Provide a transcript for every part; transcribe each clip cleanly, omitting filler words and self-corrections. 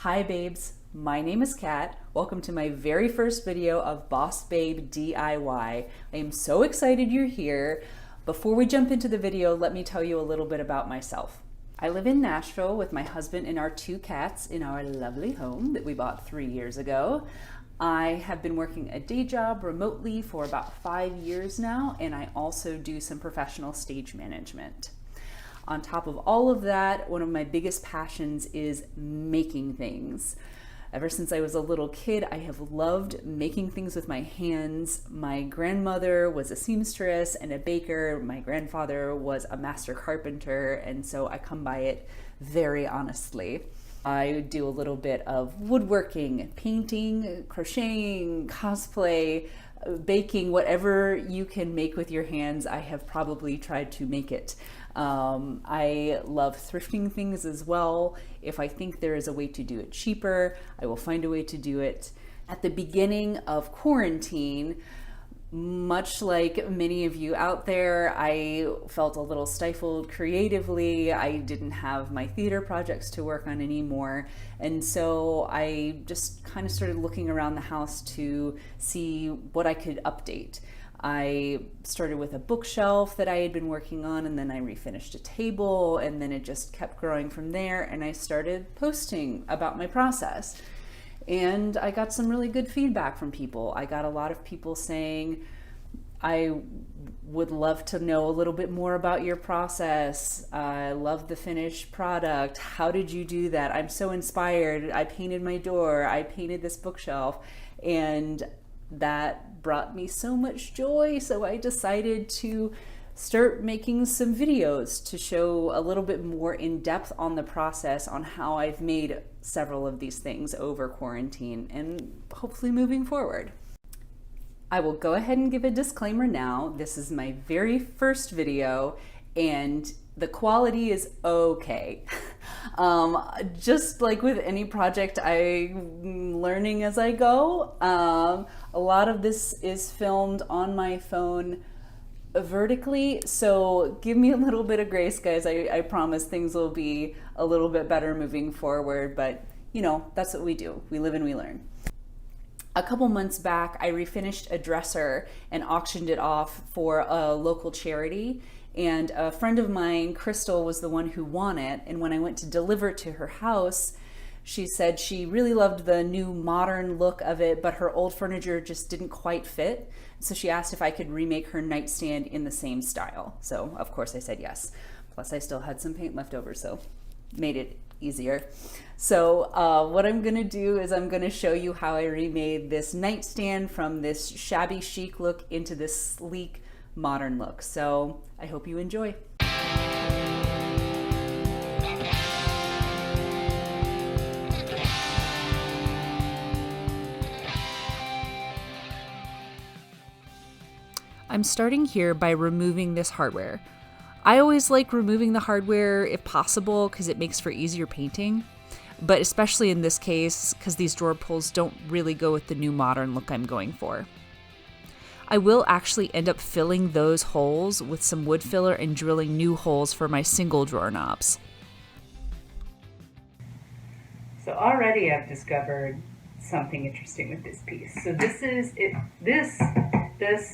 Hi babes, my name is Kat. Welcome to my very first video of Boss Babe DIY. I am so excited you're here. Before we jump into the video, let me tell you a little bit about myself. I live in Nashville with my husband and our 2 cats in our lovely home that we bought 3 years ago. I have been working a day job remotely for about 5 years now, and I also do some professional stage management. On top of all of that, one of my biggest passions is making things. Ever since I was a little kid, I have loved making things with my hands. My grandmother was a seamstress and a baker. My grandfather was a master carpenter, and so I come by it very honestly. I do a little bit of woodworking, painting, crocheting, cosplay, baking, whatever you can make with your hands, I have probably tried to make it. I love thrifting things as well. If I think there is a way to do it cheaper, I will find a way to do it. At the beginning of quarantine, much like many of you out there, I felt a little stifled creatively. I didn't have my theater projects to work on anymore. And so I just kind of started looking around the house to see what I could update. I started with a bookshelf that I had been working on, and then I refinished a table, and then it just kept growing from there, and I started posting about my process. And I got some really good feedback from people. I got a lot of people saying, I would love to know a little bit more about your process. I love the finished product. How did you do that? I'm so inspired. I painted my door. I painted this bookshelf. And that brought me so much joy. So I decided to start making some videos to show a little bit more in depth on the process on how I've made several of these things over quarantine and hopefully moving forward. I will go ahead and give a disclaimer now. This is my very first video and the quality is okay. Just like with any project, I'm learning as I go. A lot of this is filmed on my phone vertically, so give me a little bit of grace, guys. I promise things will be a little bit better moving forward, but you know, that's what we do. We live and we learn. A couple months back, I refinished a dresser and auctioned it off for a local charity. And a friend of mine, Crystal, was the one who won it. And when I went to deliver it to her house, she said she really loved the new modern look of it, but her old furniture just didn't quite fit. So she asked if I could remake her nightstand in the same style. So of course I said yes. Plus I still had some paint left over, so made it easier. So what I'm gonna do is I'm gonna show you how I remade this nightstand from this shabby chic look into this sleek modern look. So I hope you enjoy. I'm starting here by removing this hardware. I always like removing the hardware if possible because it makes for easier painting, but especially in this case because these drawer pulls don't really go with the new modern look I'm going for. I will actually end up filling those holes with some wood filler and drilling new holes for my single drawer knobs. So already I've discovered something interesting with this piece. So this is it.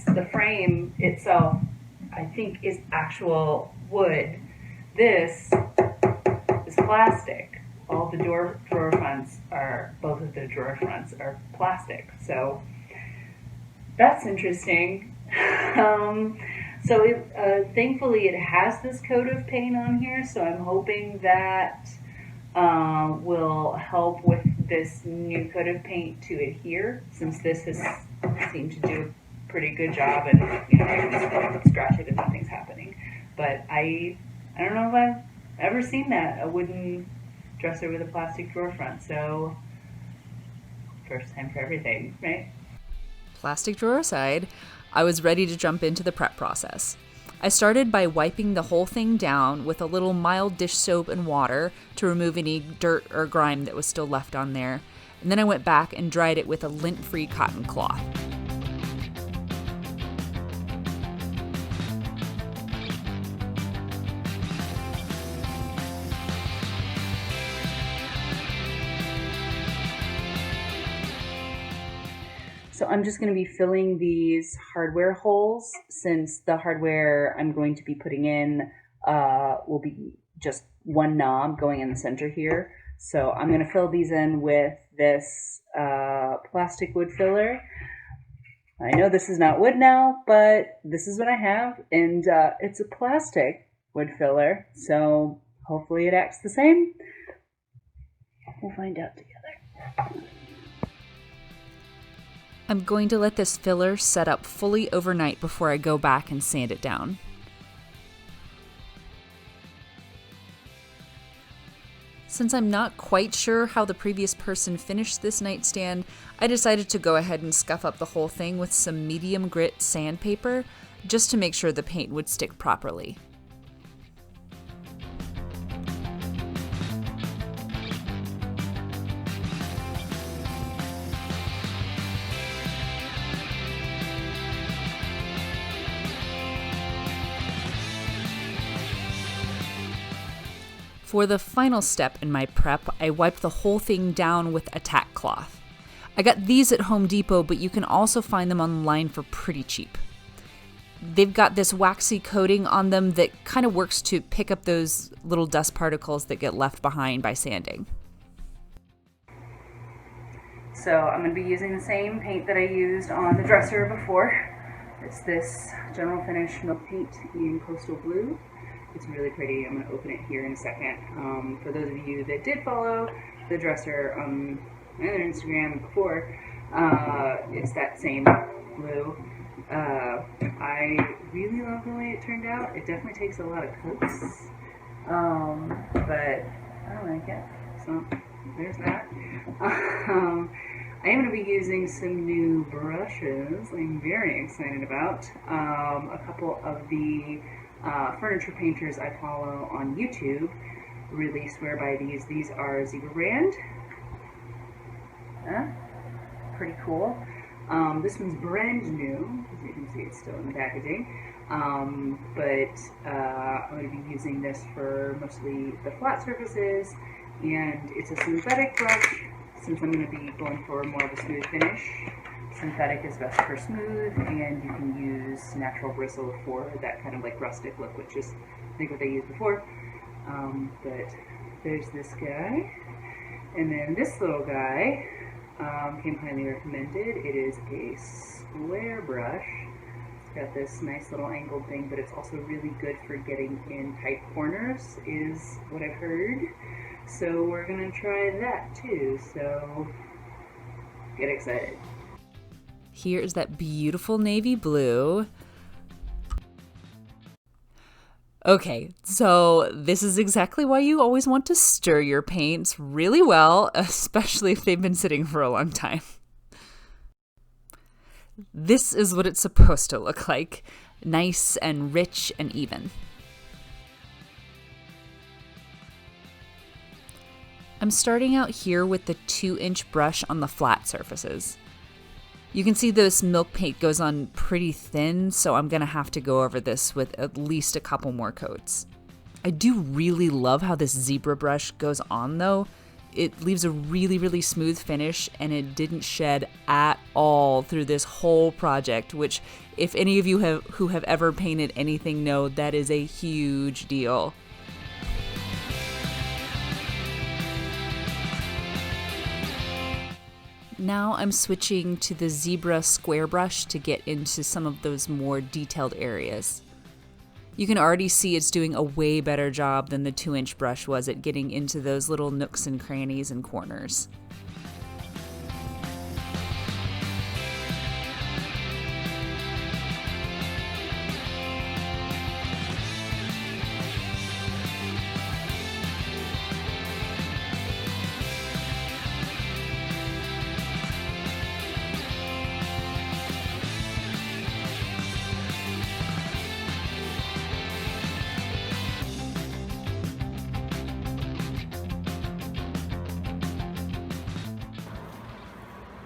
The frame itself, I think, is actual wood. This is plastic. All the drawer fronts are, both of the drawer fronts are plastic. So that's interesting. Thankfully it has this coat of paint on here, so I'm hoping that will help with this new coat of paint to adhere, since this has seemed to do a pretty good job, and you know, I can just scratch it and nothing's happening. But I don't know if I've ever seen that, a wooden dresser with a plastic drawer front, so first time for everything, right? Plastic drawer aside, I was ready to jump into the prep process. I started by wiping the whole thing down with a little mild dish soap and water to remove any dirt or grime that was still left on there, and then I went back and dried it with a lint-free cotton cloth. So I'm just going to be filling these hardware holes, since the hardware I'm going to be putting in will be just one knob going in the center here. So I'm going to fill these in with this plastic wood filler. I know this is not wood now, but this is what I have, and it's a plastic wood filler, so hopefully it acts the same. We'll find out together. I'm going to let this filler set up fully overnight before I go back and sand it down. Since I'm not quite sure how the previous person finished this nightstand, I decided to go ahead and scuff up the whole thing with some medium grit sandpaper, just to make sure the paint would stick properly. For the final step in my prep, I wiped the whole thing down with a tack cloth. I got these at Home Depot, but you can also find them online for pretty cheap. They've got this waxy coating on them that kind of works to pick up those little dust particles that get left behind by sanding. So I'm going to be using the same paint that I used on the dresser before. It's this General Finish Milk Paint in Coastal Blue. It's really pretty. I'm going to open it here in a second. For those of you that did follow the dresser on my other Instagram before, it's that same blue. I really love the way it turned out. It definitely takes a lot of coats, but I like it. So there's that. I am going to be using some new brushes I'm very excited about. A couple of the furniture painters I follow on YouTube really swear by these. These are Zebra brand. Pretty cool. This one's brand new. As you can see, it's still in the packaging. But I'm going to be using this for mostly the flat surfaces, and it's a synthetic brush, since I'm going to be going for more of a smooth finish. Synthetic is best for smooth, and you can use natural bristle for that kind of like rustic look, which is I think what they used before. But there's this guy, and then this little guy came highly recommended. It is a square brush. It's got this nice little angled thing, but it's also really good for getting in tight corners, is what I've heard. So we're gonna try that too, so get excited. Here's that beautiful navy blue. Okay, so this is exactly why you always want to stir your paints really well, especially if they've been sitting for a long time. This is what it's supposed to look like, nice and rich and even. I'm starting out here with the 2-inch brush on the flat surfaces. You can see this milk paint goes on pretty thin, so I'm going to have to go over this with at least a couple more coats. I do really love how this zebra brush goes on though. It leaves a really, really smooth finish, and it didn't shed at all through this whole project, which if any of you who have ever painted anything know, that is a huge deal. Now I'm switching to the zebra square brush to get into some of those more detailed areas. You can already see it's doing a way better job than the 2-inch brush was at getting into those little nooks and crannies and corners.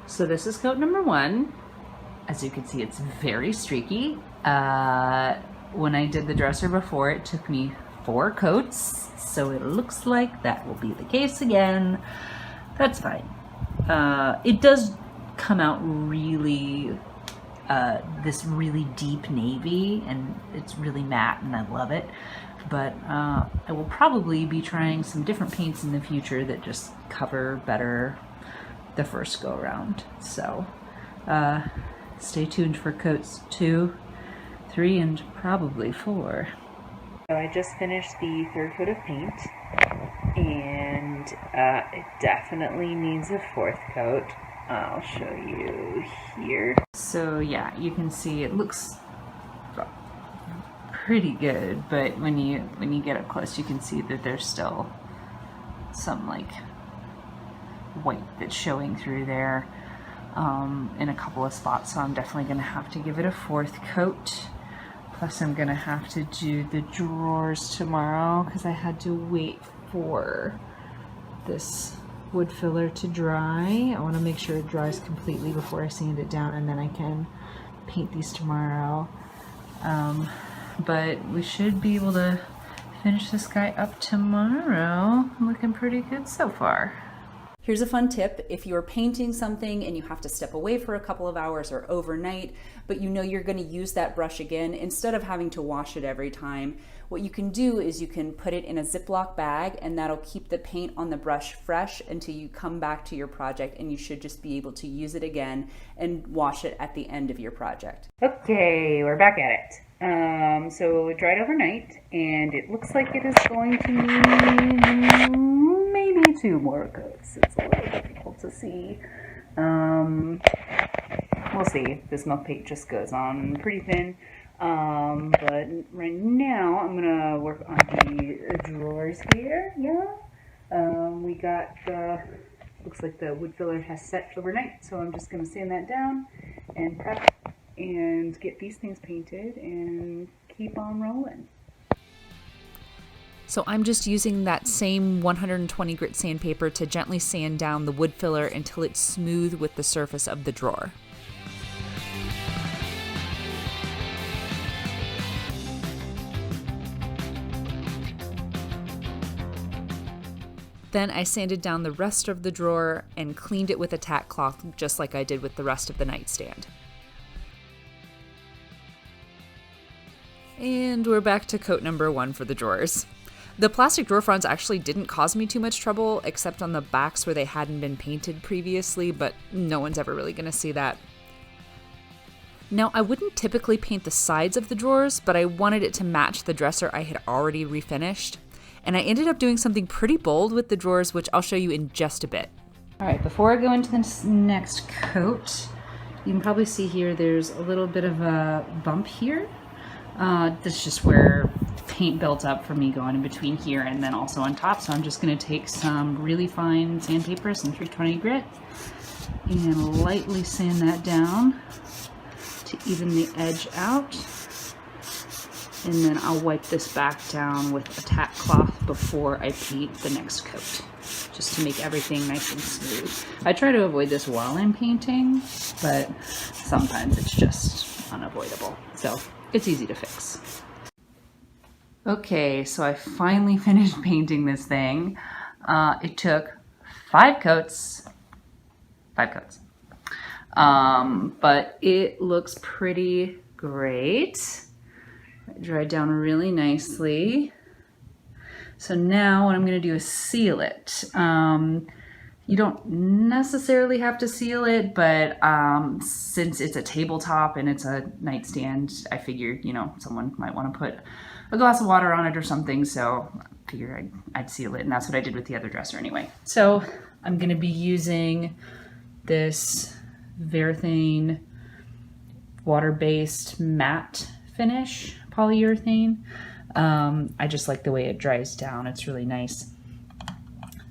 So this is coat number 1. As you can see, it's very streaky. When I did the dresser before, it took me 4 coats, so it looks like that will be the case again. That's fine. It does come out really, this really deep navy, and it's really matte and I love it. But I will probably be trying some different paints in the future that just cover better the first go around. So stay tuned for coats 2, 3, and probably 4. So I just finished the third coat of paint, and it definitely needs a fourth coat. I'll show you here. So yeah, you can see it looks pretty good, but when you get up close, you can see that there's still some like white that's showing through there in a couple of spots. So I'm definitely going to have to give it a fourth coat. Plus I'm going to have to do the drawers tomorrow because I had to wait for this wood filler to dry. I want to make sure it dries completely before I sand it down, and then I can paint these tomorrow. But we should be able to finish this guy up tomorrow. Looking pretty good so far. Here's a fun tip. If you're painting something and you have to step away for a couple of hours or overnight, but you know you're going to use that brush again, instead of having to wash it every time, what you can do is you can put it in a Ziploc bag, and that'll keep the paint on the brush fresh until you come back to your project, and you should just be able to use it again and wash it at the end of your project. Okay, we're back at it. So it dried overnight, and it looks like it is going to need maybe 2 more coats. It's a little difficult to see. We'll see. This milk paint just goes on pretty thin. But right now I'm gonna work on the drawers here. Yeah. We got looks like the wood filler has set overnight, so I'm just gonna sand that down and prep and get these things painted and keep on rolling. So I'm just using that same 120 grit sandpaper to gently sand down the wood filler until it's smooth with the surface of the drawer. Then I sanded down the rest of the drawer and cleaned it with a tack cloth, just like I did with the rest of the nightstand. And we're back to coat number 1 for the drawers. The plastic drawer fronts actually didn't cause me too much trouble, except on the backs where they hadn't been painted previously, but no one's ever really gonna see that. Now, I wouldn't typically paint the sides of the drawers, but I wanted it to match the dresser I had already refinished. And I ended up doing something pretty bold with the drawers, which I'll show you in just a bit. All right, before I go into the next coat, you can probably see here there's a little bit of a bump here. This is just where paint built up for me going in between here and then also on top. So I'm just gonna take some really fine sandpaper, some 320 grit, and lightly sand that down to even the edge out. And then I'll wipe this back down with a tack cloth before I paint the next coat, just to make everything nice and smooth. I try to avoid this while I'm painting, but sometimes it's just unavoidable. So it's easy to fix. Okay, so I finally finished painting this thing. It took 5 coats. 5 coats. But it looks pretty great. It dried down really nicely. So now what I'm going to do is seal it. You don't necessarily have to seal it, but since it's a tabletop and it's a nightstand, I figured, you know, someone might want to put a glass of water on it or something, so I figured I'd seal it, and that's what I did with the other dresser anyway. So I'm going to be using this Varathane water-based matte finish polyurethane. I just like the way it dries down. It's really nice.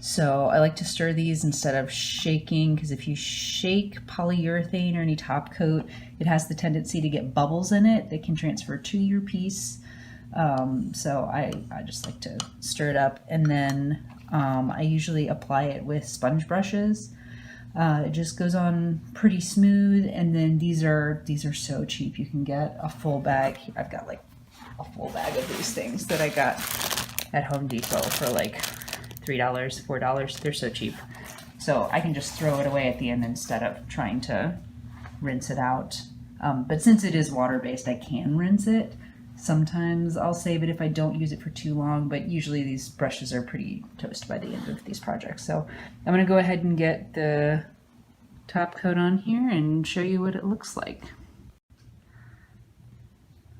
So I like to stir these instead of shaking, because if you shake polyurethane or any top coat, it has the tendency to get bubbles in it that can transfer to your piece. So I just like to stir it up, and then I usually apply it with sponge brushes. It just goes on pretty smooth, and then these are so cheap. You can get a full bag. I've got like a full bag of these things that I got at Home Depot for like $3, $4. They're so cheap. So I can just throw it away at the end instead of trying to rinse it out. But since it is water-based, I can rinse it. Sometimes I'll save it if I don't use it for too long, but usually these brushes are pretty toast by the end of these projects. So I'm going to go ahead and get the top coat on here and show you what it looks like.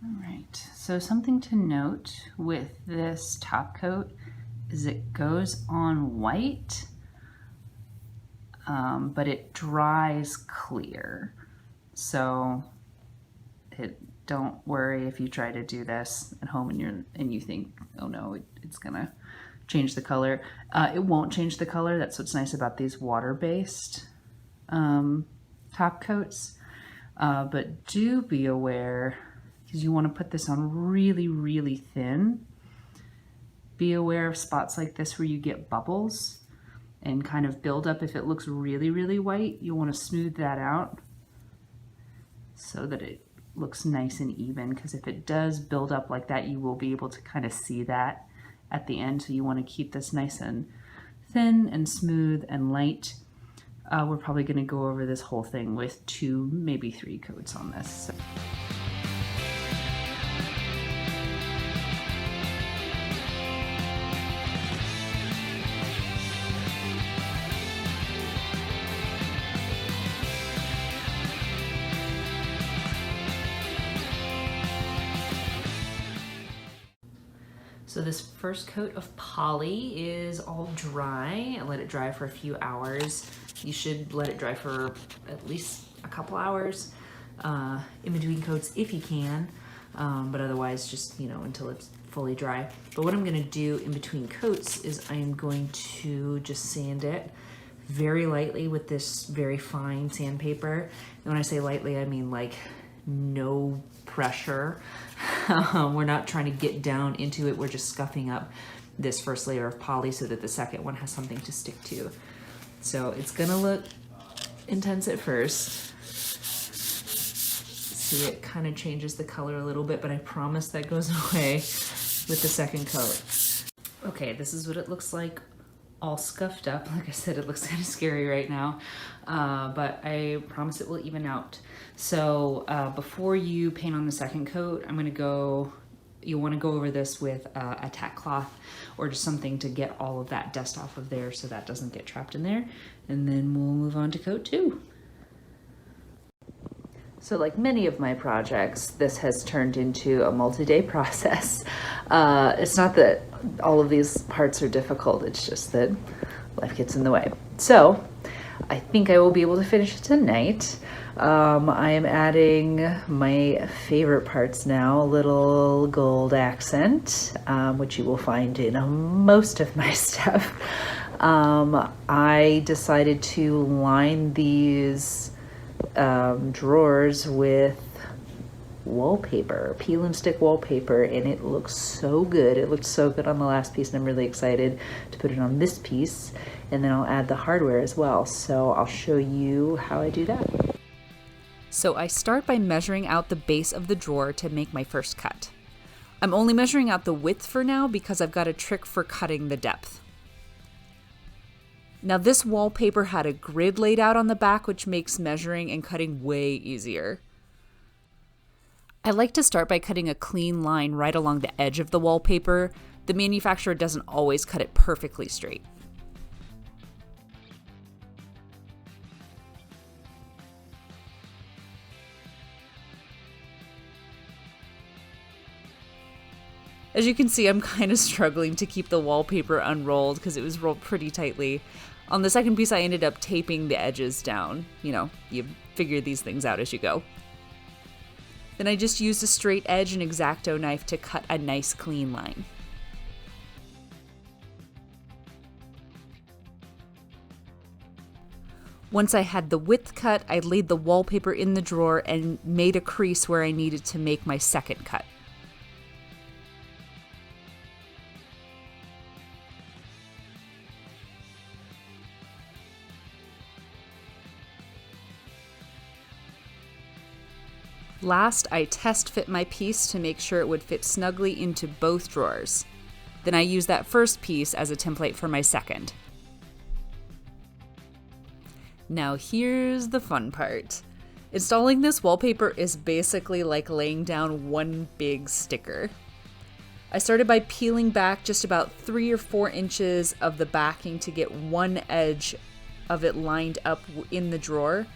All right, so something to note with this top coat is it goes on white, but it dries clear. So don't worry if you try to do this at home and you think, oh no, it's gonna change the color. It won't change the color. That's what's nice about these water-based top coats. But do be aware, because you want to put this on really, really thin. Be aware of spots like this where you get bubbles and kind of build up. If it looks really, really white, you want to smooth that out so that it looks nice and even, because if it does build up like that, you will be able to kind of see that at the end. So you want to keep this nice and thin and smooth and light. We're probably going to go over this whole thing with 2, maybe 3 coats on this. So this first coat of poly is all dry. I let it dry for a few hours. You should let it dry for at least a couple hours in between coats if you can, but otherwise just, until it's fully dry. But what I'm gonna do in between coats is I'm going to just sand it very lightly with this very fine sandpaper. And when I say lightly, I mean like no pressure. We're not trying to get down into it. We're just scuffing up this first layer of poly so that the second one has something to stick to. So it's gonna look intense at first. See, it kind of changes the color a little bit, but I promise that goes away with the second coat. Okay, this is what it looks like all scuffed up. Like I said, it looks kind of scary right now, but I promise it will even out. So before you paint on the second coat, you'll want to go over this with a tack cloth or just something to get all of that dust off of there so that doesn't get trapped in there. And then we'll move on to coat 2. So like many of my projects, this has turned into a multi-day process. It's not that all of these parts are difficult, it's just that life gets in the way. So I think I will be able to finish it tonight. I am adding my favorite parts now, a little gold accent, which you will find in most of my stuff. I decided to line these drawers with wallpaper, peel and stick wallpaper, and it looks so good. It looked so good on the last piece, and I'm really excited to put it on this piece, and then I'll add the hardware as well. So I'll show you how I do that. So I start by measuring out the base of the drawer to make my first cut. I'm only measuring out the width for now because I've got a trick for cutting the depth. Now this wallpaper had a grid laid out on the back, which makes measuring and cutting way easier. I like to start by cutting a clean line right along the edge of the wallpaper. The manufacturer doesn't always cut it perfectly straight. As you can see, I'm kind of struggling to keep the wallpaper unrolled because it was rolled pretty tightly. On the second piece, I ended up taping the edges down. You figure these things out as you go. Then I just used a straight edge and X-Acto knife to cut a nice clean line. Once I had the width cut, I laid the wallpaper in the drawer and made a crease where I needed to make my second cut. Last, I test fit my piece to make sure it would fit snugly into both drawers. Then I use that first piece as a template for my second. Now here's the fun part. Installing this wallpaper is basically like laying down one big sticker. I started by peeling back just about 3 or 4 inches of the backing to get one edge of it lined up in the drawer.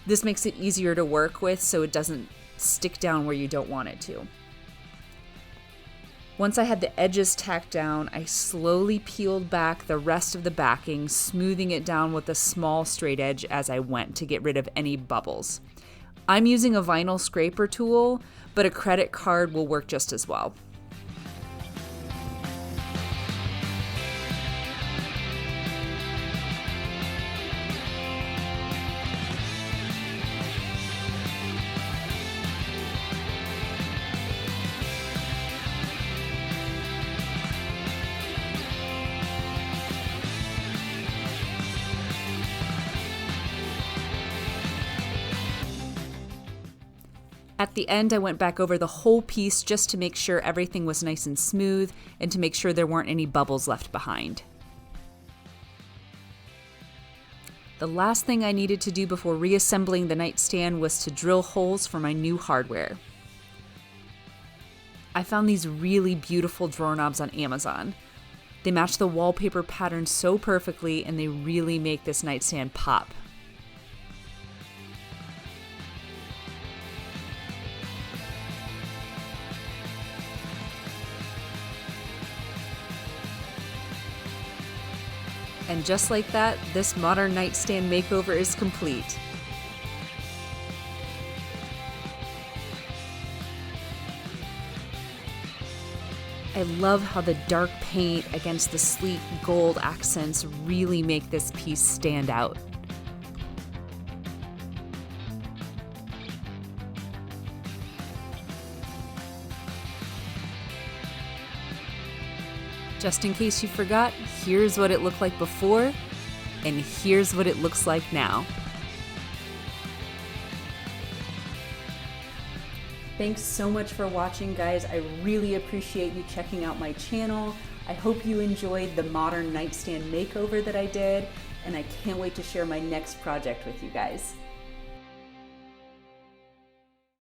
This makes it easier to work with so it doesn't stick down where you don't want it to. Once I had the edges tacked down, I slowly peeled back the rest of the backing, smoothing it down with a small straight edge as I went to get rid of any bubbles. I'm using a vinyl scraper tool, but a credit card will work just as well. At the end, I went back over the whole piece just to make sure everything was nice and smooth and to make sure there weren't any bubbles left behind. The last thing I needed to do before reassembling the nightstand was to drill holes for my new hardware. I found these really beautiful drawer knobs on Amazon. They match the wallpaper pattern so perfectly and they really make this nightstand pop. And just like that, this modern nightstand makeover is complete. I love how the dark paint against the sleek gold accents really make this piece stand out. Just in case you forgot, here's what it looked like before, and here's what it looks like now. Thanks so much for watching, guys. I really appreciate you checking out my channel. I hope you enjoyed the modern nightstand makeover that I did, and I can't wait to share my next project with you guys.